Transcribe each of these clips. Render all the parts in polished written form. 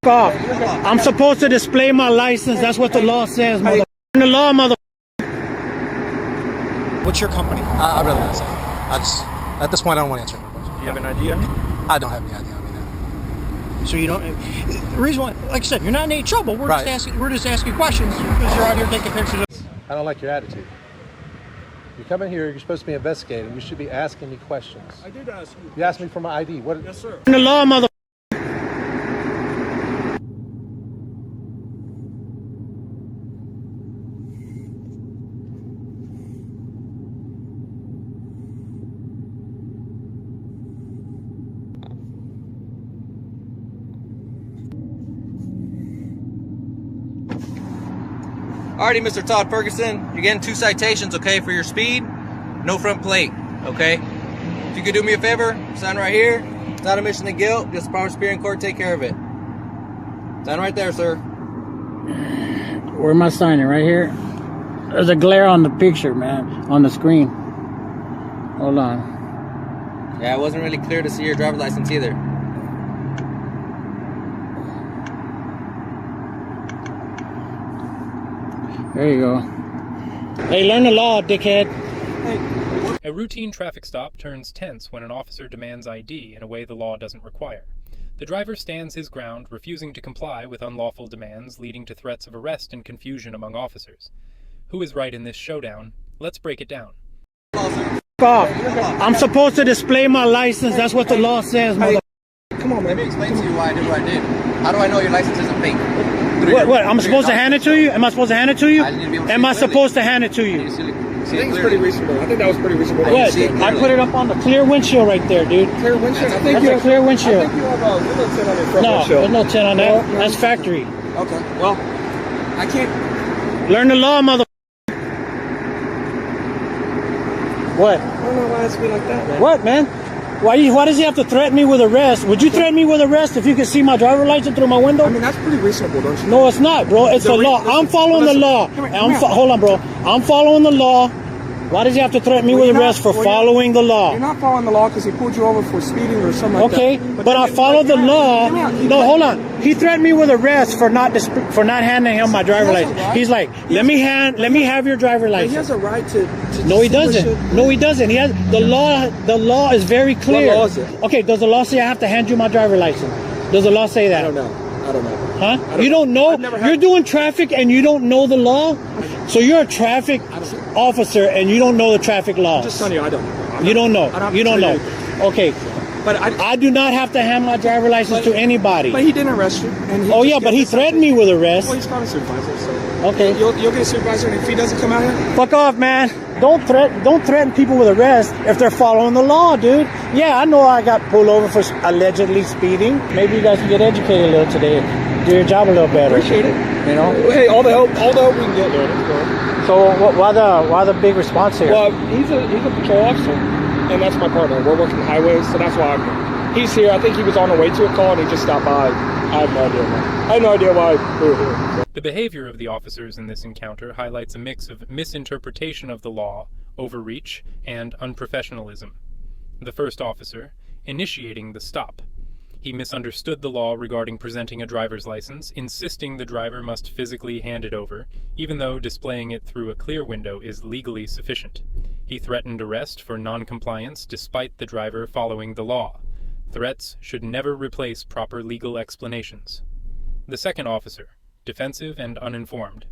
off. I'm supposed to display my license. That's what the law says, mother. The law, mother. What's your company? I'd rather not say. At this point, I don't want to answer any questions. Do you have an idea? I don't have any idea. So you don't. The reason why, like I said, you're not in any trouble. We're Right. just asking questions because you're out here taking pictures. I don't like your attitude. You come in here, you're supposed to be investigating. You should be asking me questions. I did ask you. You asked me for my ID. What? Yes, sir. The law, mother. Alrighty, Mr. Todd Ferguson, you're getting 2 citations, okay, for your speed, no front plate, okay? If you could do me a favor, sign right here. It's not a mission of guilt, just promise to appear in court, take care of it. Sign right there, sir. Where am I signing? Right here? There's a glare on the picture, man, on the screen. Hold on. Yeah, it wasn't really clear to see your driver's license either. There you go. Hey, learn the law, dickhead. A routine traffic stop turns tense when an officer demands ID in a way the law doesn't require. The driver stands his ground, refusing to comply with unlawful demands, leading to threats of arrest and confusion among officers. Who is right in this showdown? Let's break it down. Off. I'm supposed to display my license. That's what the law says, mother. Come on, man. Let me explain to you why I did what I did. How do I know your license isn't fake? What? I'm supposed to hand it to you? Am I supposed to hand it to you? I need to be able to Am see I it clearly. supposed to hand it to I need you? to see it I think it's clearly. pretty reasonable. I think that was pretty reasonable. What? see it I clearly. put it up on the clear windshield right there, dude. Clear windshield. I think That's you a have clear windshield. I think you have a little tint on your front No, windshield. there's no tint on that. No. That's factory. Okay. Well, I can't. Learn the law, mother. What? I don't know why it's be like that, man. What, man? Why does he have to threaten me with arrest? Would you threaten me with arrest if you could see my driver's license through my window? I mean, that's pretty reasonable, don't you? No, it's not, bro. It's the law. I'm following the law. Hold on, bro. I'm following the law. Why does he have to threaten me with arrest for following the law? You're not following the law because he pulled you over for speeding or something like Okay, that. but I followed the law. No, hold on. He threatened me with arrest for not handing him my driver's license. He's like, let me have your driver's He has license. a right to No, he distinguish doesn't. it. No, he doesn't. He has the law is very clear. What law is it? Okay, does the law say I have to hand you my driver's license? Does the law say that? I don't know. Huh? You don't know? I've never had- You're doing traffic and you don't know the law? So you're a traffic officer and you don't know the traffic laws. Just telling you, I don't know. You don't know. I don't You don't know. have to Okay. But I do not have to hand my driver's license to anybody. But he didn't arrest you. And he Oh just yeah, but he gave us threatened me with arrest. Well, he's got a supervisor, so Okay. you'll get a supervisor, and if he doesn't come out here, Fuck off, man. Don't threaten people with arrest if they're following the law, dude. Yeah, I know I got pulled over for allegedly speeding. Maybe you guys can get educated a little today. Do your job a little better. appreciate it. You know? Hey, all the help we can get, man. So why the big response here? Well, he's a patrol officer, and that's my partner. We're working highways, so that's why he's here. I think he was on the way to a call, and he just stopped by. I have no idea why. I had no idea why we were here. The behavior of the officers in this encounter highlights a mix of misinterpretation of the law, overreach, and unprofessionalism. The first officer, initiating the stop. He misunderstood the law regarding presenting a driver's license, insisting the driver must physically hand it over, even though displaying it through a clear window is legally sufficient. He threatened arrest for non-compliance despite the driver following the law. Threats should never replace proper legal explanations. The second officer, defensive and uninformed.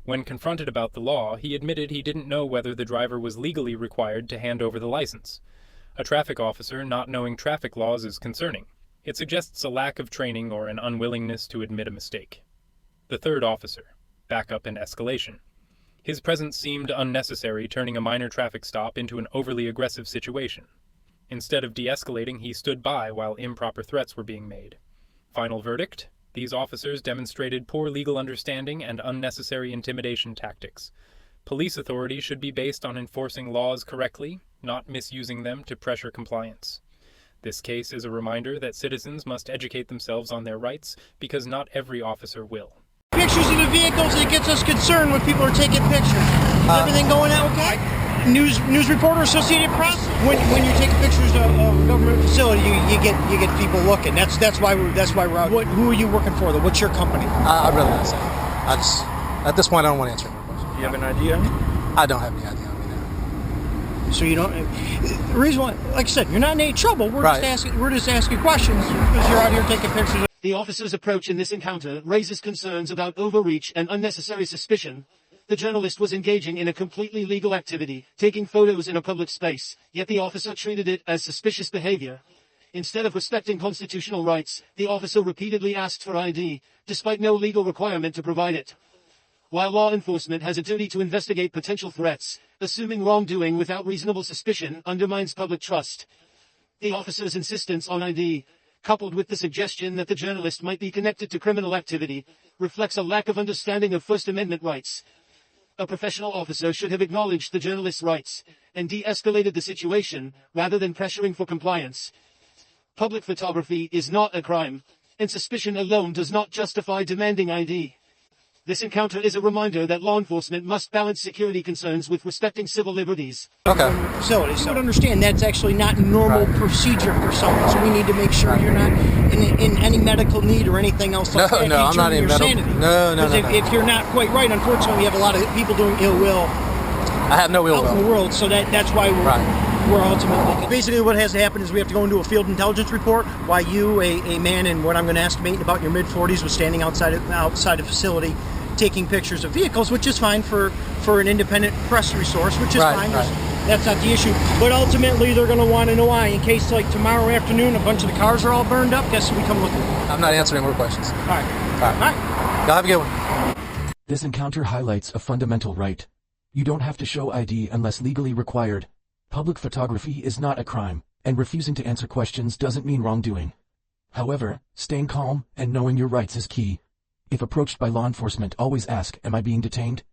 When confronted about the law, he admitted he didn't know whether the driver was legally required to hand over the license. A traffic officer not knowing traffic laws is concerning. It suggests a lack of training or an unwillingness to admit a mistake. The third officer, backup and escalation. His presence seemed unnecessary, turning a minor traffic stop into an overly aggressive situation. Instead of de-escalating, he stood by while improper threats were being made. Final verdict: these officers demonstrated poor legal understanding and unnecessary intimidation tactics. Police authority should be based on enforcing laws correctly, not misusing them to pressure compliance. This case is a reminder that citizens must educate themselves on their rights because not every officer will. Pictures of the vehicles, it gets us concerned when people are taking pictures. Is everything going out okay? news reporter, Associated Press. When you take pictures of a government facility, you get people looking. That's why we're out. Who are you working for? Though? What's your company? I'd rather not say. At this point, I don't want to answer any questions. Do you have an idea? I don't have any idea. I mean, So you don't. The reason why, like I said, you're not in any trouble. We're Right. just asking questions because you're out here taking pictures. The officer's approach in this encounter raises concerns about overreach and unnecessary suspicion. The journalist was engaging in a completely legal activity, taking photos in a public space, yet the officer treated it as suspicious behavior. Instead of respecting constitutional rights, the officer repeatedly asked for ID, despite no legal requirement to provide it. While law enforcement has a duty to investigate potential threats, assuming wrongdoing without reasonable suspicion undermines public trust. The officer's insistence on ID, coupled with the suggestion that the journalist might be connected to criminal activity, reflects a lack of understanding of First Amendment rights. A professional officer should have acknowledged the journalist's rights and de-escalated the situation rather than pressuring for compliance. Public photography is not a crime, and suspicion alone does not justify demanding ID. This encounter is a reminder that law enforcement must balance security concerns with respecting civil liberties. okay. Facility. So you would understand that's actually not normal procedure for someone. So we need to make sure you're not in any medical need or anything else like that. No, I'm not in medical. No. If you're not quite right, unfortunately, we have a lot of people doing ill will I have no ill out in the will. world. So that's why we're ultimately. Basically, what has to happen is we have to go into a field intelligence report. Why you, a man in what I'm going to estimate about your mid-40s, was standing outside a facility, taking pictures of vehicles, which is fine for an independent press resource, which is fine. That's not the issue. But ultimately, they're going to want to know why. In case, like, tomorrow afternoon, a bunch of the cars are all burned up, guess who we come looking for? I'm not answering more questions. All right. Y'all have a good one. This encounter highlights a fundamental right. You don't have to show ID unless legally required. Public photography is not a crime, and refusing to answer questions doesn't mean wrongdoing. However, staying calm and knowing your rights is key. If approached by law enforcement, always ask, "Am I being detained?"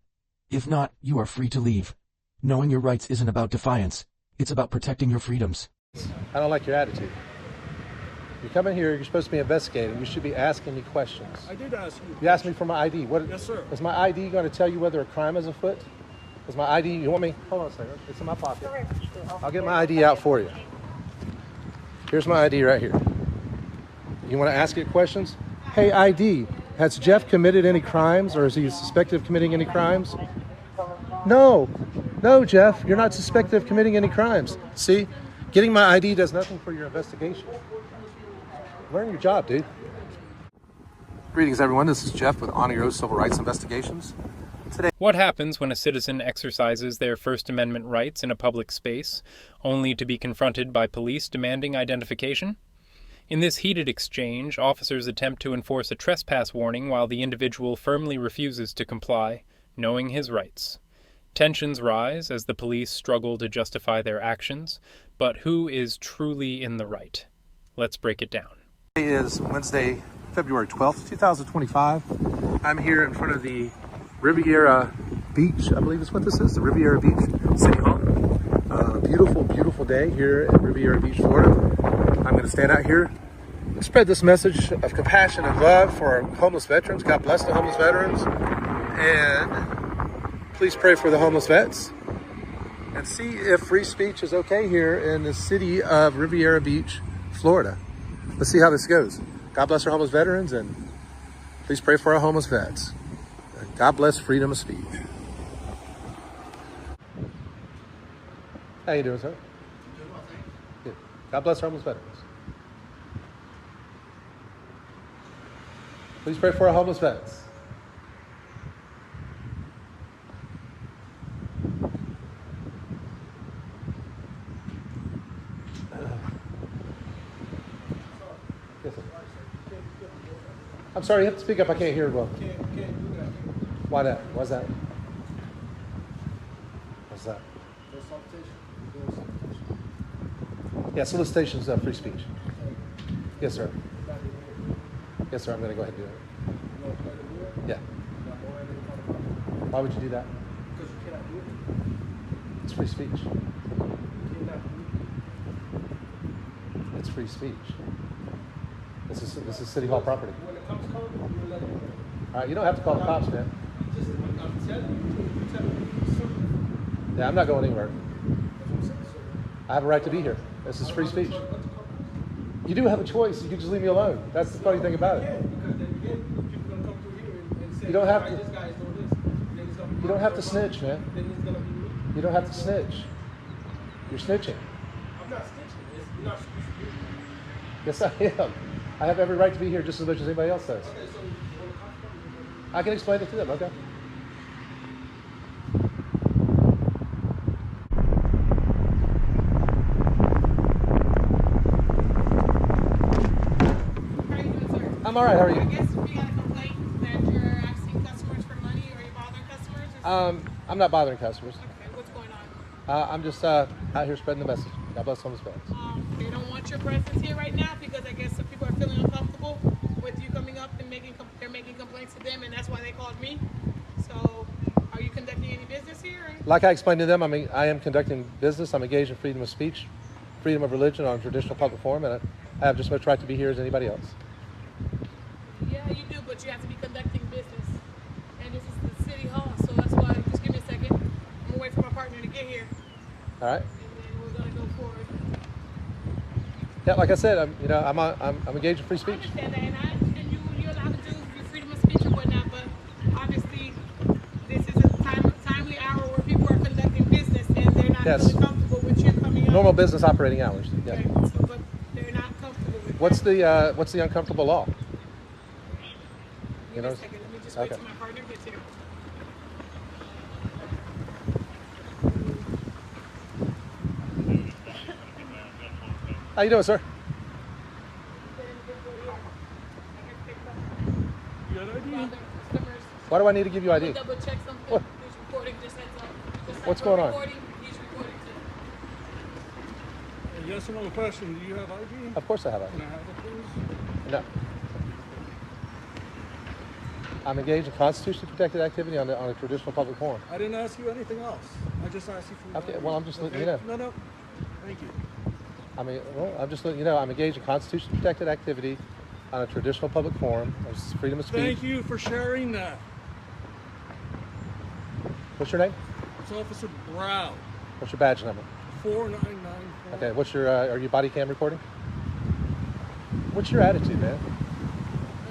If not, you are free to leave. Knowing your rights isn't about defiance. It's about protecting your freedoms. I don't like your attitude. You come in here, you're supposed to be investigating. You should be asking me questions. I did ask you. You asked me for my ID. Yes, sir. Is my ID going to tell you whether a crime is afoot? Is my ID, you want me? Hold on a second. It's in my pocket. I'll get my ID out for you. Here's my ID right here. You want to ask it questions? Hey, ID, has Jeff committed any crimes, or is he suspected of committing any crimes? No, Jeff, you're not suspected of committing any crimes. See, getting my ID does nothing for your investigation. Learn your job, dude. Greetings, everyone. This is Jeff with Honor Your Oath Civil Rights Investigations. What happens when a citizen exercises their First Amendment rights in a public space, only to be confronted by police demanding identification? In this heated exchange, officers attempt to enforce a trespass warning while the individual firmly refuses to comply, knowing his rights. Tensions rise as the police struggle to justify their actions, but who is truly in the right? Let's break it down. Today is Wednesday, February 12th, 2025. I'm here in front of the Riviera Beach, I believe is what this is, the Riviera Beach City Hall. Beautiful day here in Riviera Beach, Florida. I'm going to stand out here and spread this message of compassion and love for our homeless veterans. God bless the homeless veterans. And please pray for the homeless vets. And see if free speech is okay here in the city of Riviera Beach, Florida. Let's see how this goes. God bless our homeless veterans, and please pray for our homeless vets. And God bless freedom of speech. How you doing, sir? Good. God bless our homeless veterans. Please pray for our homeless vets. Yes, sir. I'm sorry, you have to speak up. I can't hear well. Why that? Why's that? What's that? Yeah, solicitation is free speech. Yes, sir. Yes, sir. I'm going to go ahead and do it. Yeah. Why would you do that? Because you cannot do it. It's free speech. It's free speech. This is City Hall property. All right, you don't have to call the cops, man. Yeah, I'm not going anywhere. I have a right to be here. This is free speech. You do have a choice. You can just leave me alone. That's the funny thing about it. You don't have to. You don't have to snitch, man. You don't have to snitch. You're snitching. I'm not snitching. You're not snitching. Yes, I am. I have every right to be here just as much as anybody else does. I can explain it to them. Okay. I'm all right. How are you? I guess we got a complaint that you're asking customers for money, or you're bothering customers. Or I'm not bothering customers. okay, what's going on? I'm just out here spreading the message. God bless homeless vets. They don't want your presence here right now because I guess some people are feeling uncomfortable with you coming up and they're making complaints to them, and that's why they called me. So, are you conducting any business here? Or? Like I explained to them, I am conducting business. I'm engaged in freedom of speech, freedom of religion on a traditional public forum, and I have just as much right to be here as anybody else. Yeah, you do, but you have to be conducting business. And this is the city hall, so that's why, just give me a second. I'm gonna wait for my partner to get here. All right. And then we're gonna go forward. Yeah, like I said, I'm engaged in free speech. I understand that, and you're allowed to do your freedom of speech or whatnot, but obviously this is a timely hour where people are conducting business and they're not really comfortable with you coming up. Normal business operating hours. Yeah. Okay, so, but they're not comfortable with What's the uncomfortable law? Give me a second. Let me just wait till my partner gets here. How you doing, sir? Why do I need to give you ID? Double check something. What? He's recording. Just heads up. Just What's going on? He's recording too. Yes or no question. Do you have ID? Of course I have ID. Can I have it, please? No. I'm engaged in constitutionally protected activity on a traditional public forum. I didn't ask you anything else. I just asked you for. Okay. Well, I'm just letting you know. No. Thank you. I'm just letting you know I'm engaged in constitutionally protected activity on a traditional public forum. There's freedom of speech. Thank you for sharing that. What's your name? It's Officer Brown. What's your badge number? 4994. Okay. What's your? Are you body cam recording? What's your attitude, man?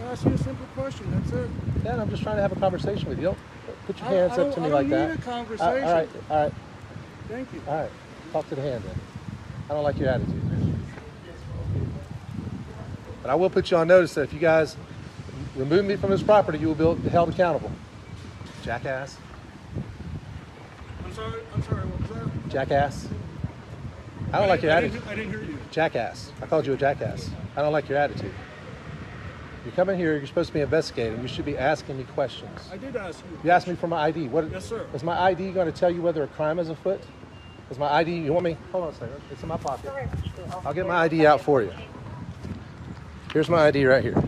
I asked you a simple question. That's it. Yeah, I'm just trying to have a conversation with you. Don't put your hands up to me like that. I don't need a conversation. All right. Thank you. All right. Talk to the hand then. I don't like your attitude, man. But I will put you on notice that if you guys remove me from this property, you will be held accountable. Jackass. I'm sorry. What was that? Jackass. I don't like your attitude. I didn't hear you. Jackass. I called you a jackass. I don't like your attitude. You're coming here, you're supposed to be investigating. You should be asking me questions. I did ask you. You asked me for my ID. Yes, sir. Is my ID going to tell you whether a crime is afoot? Is my ID, you want me? Hold on a second. It's in my pocket. I'll get my ID out for you. Here's my ID right here.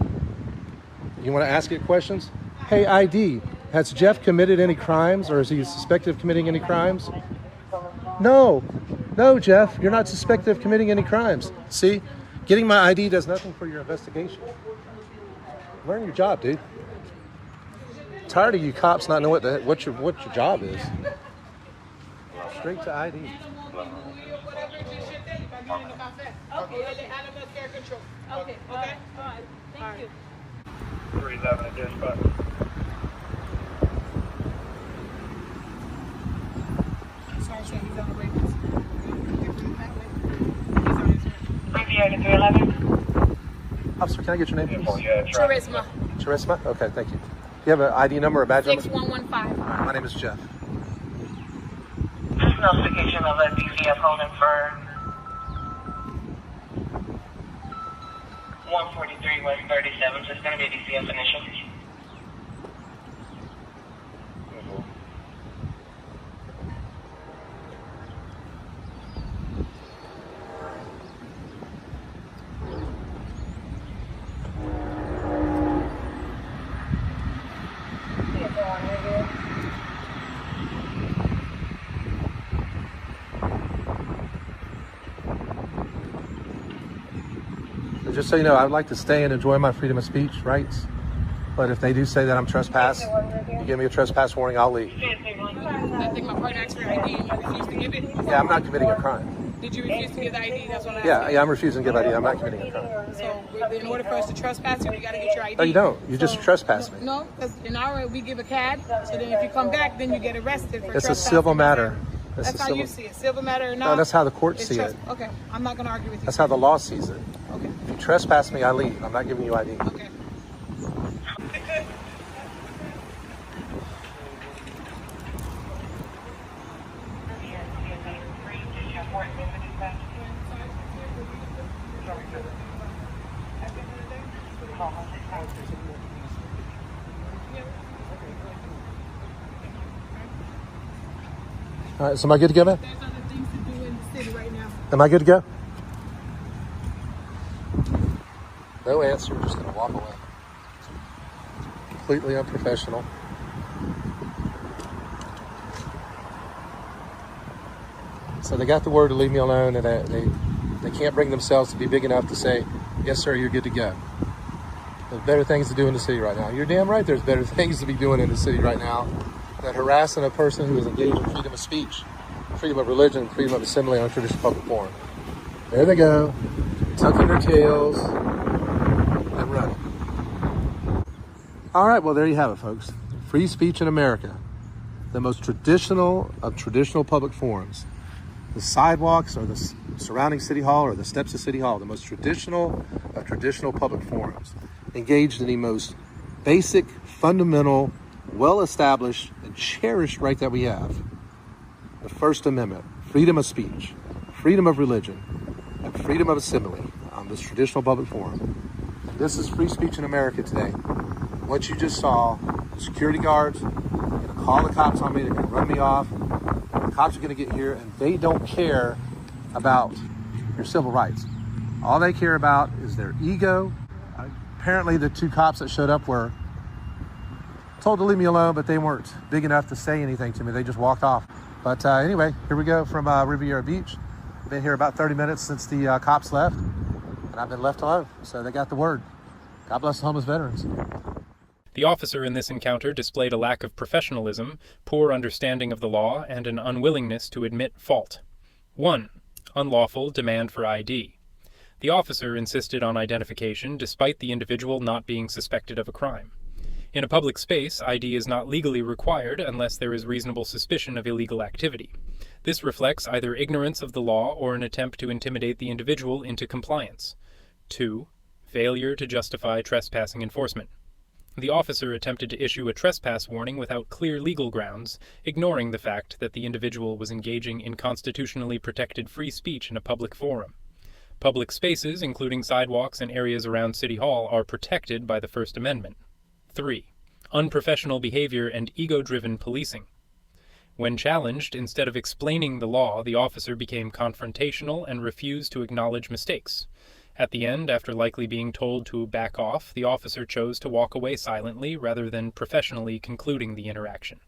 You want to ask it questions? Hey, ID, has Jeff committed any crimes, or is he suspected of committing any crimes? No, Jeff, you're not suspected of committing any crimes. See, getting my ID does nothing for your investigation. Learn your job, dude. Tired of you cops not knowing what your job is. Straight to ID. Okay. Okay. All right. Thank you. 311 at dispatch. Sorry, he's on the way. Riviera 311. Officer, can I get your name, please? Charisma. Charisma? Okay, thank you. Do you have an ID number or a badge number? 6115. All right, my name is Jeff. There's notification of a DCF holding for 143 West 37, so it's going to be a DCF initial. Just so you know, I would like to stay and enjoy my freedom of speech rights. But if they do say that I'm trespassing, you give me a trespass warning, I'll leave. I think my partner asked for ID and you refused to give it. Yeah, I'm not committing a crime. Did you refuse to give the ID? That's what I asked. Yeah, I'm refusing to give ID. I'm not committing a crime. So in order for us to trespass you, we got to get your ID. No, you don't. You just trespass me. No, because in our we give a CAD. So then if you come back, then you get arrested for It's trespassing. a civil matter. That's how you see it. Civil matter or not? No, that's how the courts see it. Okay, I'm not going to argue with you. That's how the law sees it. Okay. If you trespass me, I leave. I'm not giving you ID. Okay. All right, so am I good to go, man? There's other things to do in the city right now. Am I good to go? No answer, just gonna walk away. Completely unprofessional. So they got the word to leave me alone, and they can't bring themselves to be big enough to say, yes sir, you're good to go. There's better things to do in the city right now. You're damn right there's better things to be doing in the city right now than harassing a person who is engaged in freedom of speech, freedom of religion, freedom of assembly on traditional public forum. There they go, tucking their tails and running. All right, well, there you have it, folks. Free speech in America, the most traditional of traditional public forums. The sidewalks or the surrounding City Hall or the steps of City Hall, the most traditional of traditional public forums, engaged in the most basic, fundamental, well-established, and cherished right that we have. The First Amendment, freedom of speech, freedom of religion, and freedom of assembly on this traditional public forum. This is free speech in America today. What you just saw, the security guards are going to call the cops on me, they're going to run me off. The cops are going to get here, and they don't care about your civil rights. All they care about is their ego. Apparently the two cops that showed up were told to leave me alone, but they weren't big enough to say anything to me. They just walked off. But anyway, here we go from Riviera Beach. I've been here about 30 minutes since the cops left, and I've been left alone. So they got the word. God bless the homeless veterans. The officer in this encounter displayed a lack of professionalism, poor understanding of the law, and an unwillingness to admit fault. 1. Unlawful demand for ID. The officer insisted on identification despite the individual not being suspected of a crime. In a public space, ID is not legally required unless there is reasonable suspicion of illegal activity. This reflects either ignorance of the law or an attempt to intimidate the individual into compliance. 2. Failure to justify trespassing enforcement. The officer attempted to issue a trespass warning without clear legal grounds, ignoring the fact that the individual was engaging in constitutionally protected free speech in a public forum. Public spaces, including sidewalks and areas around City Hall, are protected by the First Amendment. 3. Unprofessional behavior and ego-driven policing. When challenged, instead of explaining the law, the officer became confrontational and refused to acknowledge mistakes. At the end, after likely being told to back off, the officer chose to walk away silently rather than professionally concluding the interaction.